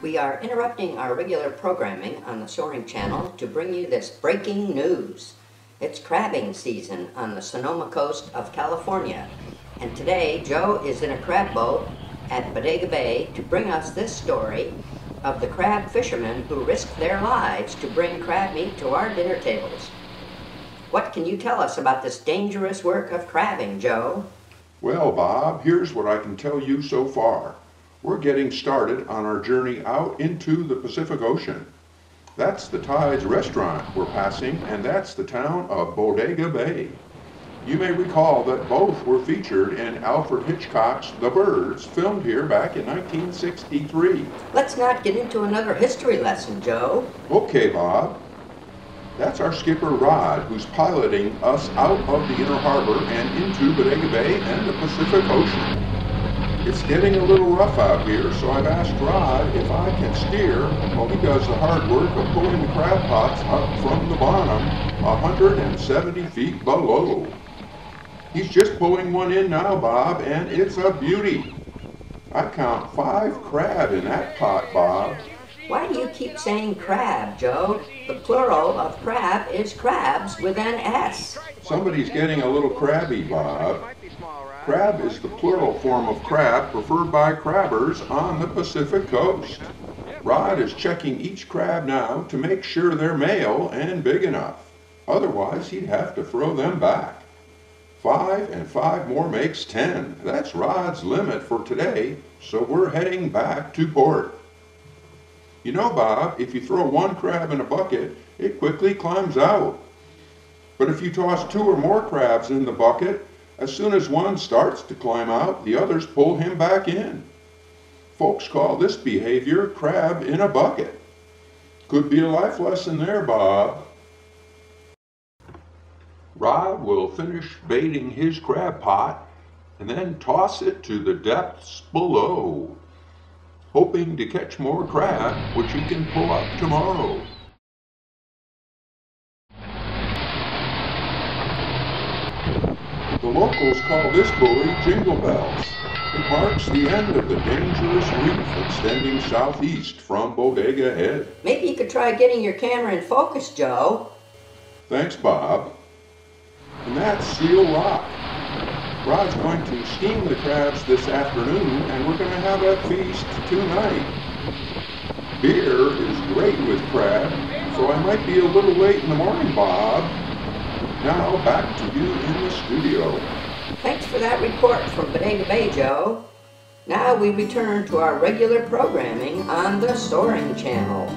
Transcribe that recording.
We are interrupting our regular programming on the Soaring Channel to bring you this breaking news. It's crabbing season on the Sonoma coast of California, and today Joe is in a crab boat at Bodega Bay to bring us this story of the crab fishermen who risked their lives to bring crab meat to our dinner tables. What can you tell us about this dangerous work of crabbing, Joe? Well, Bob, here's what I can tell you so far. We're getting started on our journey out into the Pacific Ocean. That's the Tides restaurant we're passing, and that's the town of Bodega Bay. You may recall that both were featured in Alfred Hitchcock's The Birds, filmed here back in 1963. Let's not get into another history lesson, Joe. Okay, Bob. That's our skipper Rod, who's piloting us out of the inner harbor and into Bodega Bay and the Pacific Ocean. It's getting a little rough out here, so I've asked Rod if I can steer while he does the hard work of pulling the crab pots up from the bottom 170 feet below. He's just pulling one in now, Bob, and it's a beauty. I count 5 crab in that pot, Bob. Why do you keep saying crab, Joe? The plural of crab is crabs with an S. Somebody's getting a little crabby, Bob. Crab is the plural form of crab preferred by crabbers on the Pacific coast. Rod is checking each crab now to make sure they're male and big enough. Otherwise, he'd have to throw them back. 5 and 5 more makes 10. That's Rod's limit for today, so we're heading back to port. You know, Bob, if you throw one crab in a bucket, it quickly climbs out. But if you toss 2 or more crabs in the bucket, as soon as one starts to climb out, the others pull him back in. Folks call this behavior crab in a bucket. Could be a life lesson there, Bob. Rod will finish baiting his crab pot and then toss it to the depths below, hoping to catch more crab, which he can pull up tomorrow. The locals call this buoy Jingle Bells. It marks the end of the dangerous reef extending southeast from Bodega Head. Maybe you could try getting your camera in focus, Joe. Thanks, Bob. And that's Seal Rock. Rod's going to steam the crabs this afternoon, and we're going to have a feast tonight. Beer is great with crab, so I might be a little late in the morning, Bob. Now back to you in the studio. Thanks for that report from Bodega Bay, Joe. Now we return to our regular programming on the Soaring Channel.